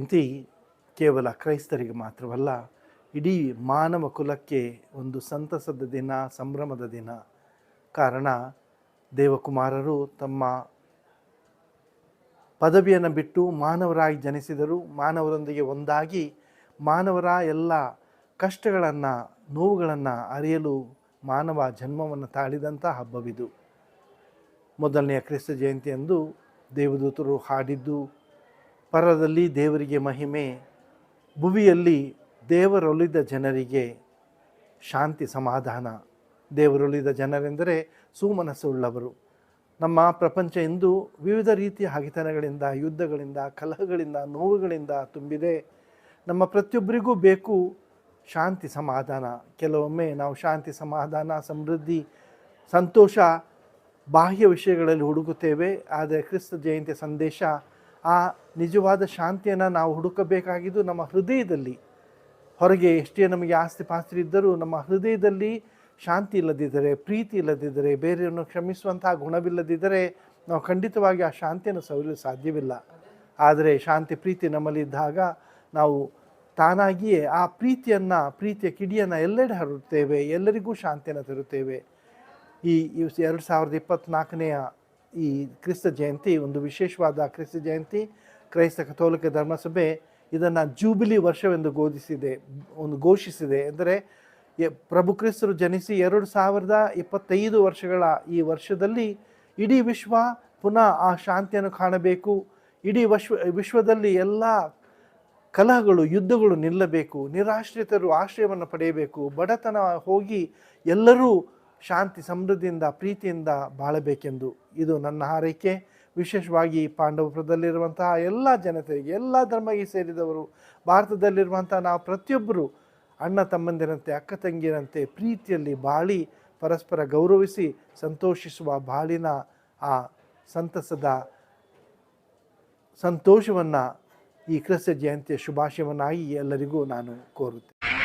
ಜಯಂತಿ ಕೇವಲ ಕ್ರೈಸ್ತರಿಗೆ ಮಾತ್ರವಲ್ಲ, ಇಡೀ ಮಾನವ ಕುಲಕ್ಕೆ ಒಂದು ಸಂತಸದ ದಿನ, ಸಂಭ್ರಮದ ದಿನ. ಕಾರಣ, ದೇವಕುಮಾರರು ತಮ್ಮ ಪದವಿಯನ್ನು ಬಿಟ್ಟು ಮಾನವರಾಗಿ ಜನಿಸಿದರು. ಮಾನವರೊಂದಿಗೆ ಒಂದಾಗಿ ಮಾನವರ ಎಲ್ಲ ಕಷ್ಟಗಳನ್ನು, ನೋವುಗಳನ್ನು ಅರಿಯಲು ಮಾನವ ಜನ್ಮವನ್ನು ತಾಳಿದಂಥ ಹಬ್ಬವಿದು. ಮೊದಲನೆಯ ಕ್ರಿಸ್ತ ಜಯಂತಿಯಂದು ದೇವದೂತರು ಹಾಡಿದ್ದು, ಪರದಲ್ಲಿ ದೇವರಿಗೆ ಮಹಿಮೆ, ಭುವಿಯಲ್ಲಿ ದೇವರೊಲಿದ ಜನರಿಗೆ ಶಾಂತಿ ಸಮಾಧಾನ. ದೇವರೊಲಿದ ಜನರೆಂದರೆ ಸುಮನಸ್ಸುಳ್ಳವರು. ನಮ್ಮ ಪ್ರಪಂಚ ಇಂದು ವಿವಿಧ ರೀತಿಯ ಹಗೆತನಗಳಿಂದ, ಯುದ್ಧಗಳಿಂದ, ಕಲಹಗಳಿಂದ, ನೋವುಗಳಿಂದ ತುಂಬಿದೆ. ನಮ್ಮ ಪ್ರತಿಯೊಬ್ಬರಿಗೂ ಬೇಕು ಶಾಂತಿ ಸಮಾಧಾನ. ಕೆಲವೊಮ್ಮೆ ನಾವು ಶಾಂತಿ ಸಮಾಧಾನ, ಸಮೃದ್ಧಿ, ಸಂತೋಷ ಬಾಹ್ಯ ವಿಷಯಗಳಲ್ಲಿ ಹುಡುಕುತ್ತೇವೆ. ಆದರೆ ಕ್ರಿಸ್ತ ಜಯಂತಿಯ ಸಂದೇಶ, ಆ ನಿಜವಾದ ಶಾಂತಿಯನ್ನು ನಾವು ಹುಡುಕಬೇಕಾಗಿದ್ದು ನಮ್ಮ ಹೃದಯದಲ್ಲಿ. ಹೊರಗೆ ಎಷ್ಟೇ ನಮಗೆ ಆಸ್ತಿ ಪಾಸ್ತಿ ಇದ್ದರೂ ನಮ್ಮ ಹೃದಯದಲ್ಲಿ ಶಾಂತಿ ಇಲ್ಲದಿದ್ದರೆ, ಪ್ರೀತಿ ಇಲ್ಲದಿದ್ದರೆ, ಬೇರೆಯನ್ನು ಕ್ಷಮಿಸುವಂತಹ ಗುಣವಿಲ್ಲದಿದ್ದರೆ ನಾವು ಖಂಡಿತವಾಗಿ ಆ ಶಾಂತಿಯನ್ನು ಸವಿಯಲು ಸಾಧ್ಯವಿಲ್ಲ. ಆದರೆ ಶಾಂತಿ ಪ್ರೀತಿ ನಮ್ಮಲ್ಲಿದ್ದಾಗ ನಾವು ತಾನಾಗಿಯೇ ಆ ಪ್ರೀತಿಯ ಕಿಡಿಯನ್ನು ಎಲ್ಲೆಡೆ ಹರಡುತ್ತೇವೆ, ಎಲ್ಲರಿಗೂ ಶಾಂತಿಯನ್ನು ತರುತ್ತೇವೆ. ಈ 2024ನೆಯ ಈ ಕ್ರಿಸ್ತ ಜಯಂತಿ ಒಂದು ವಿಶೇಷವಾದ ಕ್ರಿಸ್ತ ಜಯಂತಿ. ಕ್ರೈಸ್ತ ಕಥೋಲಿಕ ಧರ್ಮಸಭೆ ಇದನ್ನು ಜೂಬಿಲಿ ವರ್ಷವೆಂದು ಘೋಷಿಸಿದೆ. ಅಂದರೆ ಪ್ರಭು ಕ್ರಿಸ್ತರು ಜನಿಸಿ 2025 ವರ್ಷಗಳ ಈ ವರ್ಷದಲ್ಲಿ ಇಡೀ ವಿಶ್ವ ಪುನಃ ಆ ಶಾಂತಿಯನ್ನು ಕಾಣಬೇಕು. ಇಡೀ ವಿಶ್ವದಲ್ಲಿ ಎಲ್ಲ ಕಲಹಗಳು, ಯುದ್ಧಗಳು ನಿಲ್ಲಬೇಕು. ನಿರಾಶ್ರಿತರು ಆಶ್ರಯವನ್ನು ಪಡೆಯಬೇಕು. ಬಡತನ ಹೋಗಿ ಎಲ್ಲರೂ ಶಾಂತಿ ಸಮೃದ್ಧಿಯಿಂದ ಪ್ರೀತಿಯಿಂದ ಬಾಳಬೇಕೆಂದು ಇದು ನನ್ನ ಹಾರೈಕೆ. ವಿಶೇಷವಾಗಿ ಪಾಂಡವಪುರದಲ್ಲಿರುವಂತಹ ಎಲ್ಲ ಜನತೆಗೆ, ಎಲ್ಲ ಧರ್ಮಕ್ಕೆ ಸೇರಿದವರು, ಭಾರತದಲ್ಲಿರುವಂಥ ನಾವು ಪ್ರತಿಯೊಬ್ಬರು ಅಣ್ಣ ತಮ್ಮಂದಿರಂತೆ, ಅಕ್ಕ ತಂಗಿಯರಂತೆ ಪ್ರೀತಿಯಲ್ಲಿ ಬಾಳಿ ಪರಸ್ಪರ ಗೌರವಿಸಿ ಸಂತೋಷಿಸುವ ಬಾಳಿನ ಆ ಸಂತೋಷವನ್ನು ಈ ಕ್ರಿಸ್ತ ಜಯಂತಿಯ ಶುಭಾಶಯವನ್ನಾಗಿ ಎಲ್ಲರಿಗೂ ನಾನು ಕೋರುತ್ತೇನೆ.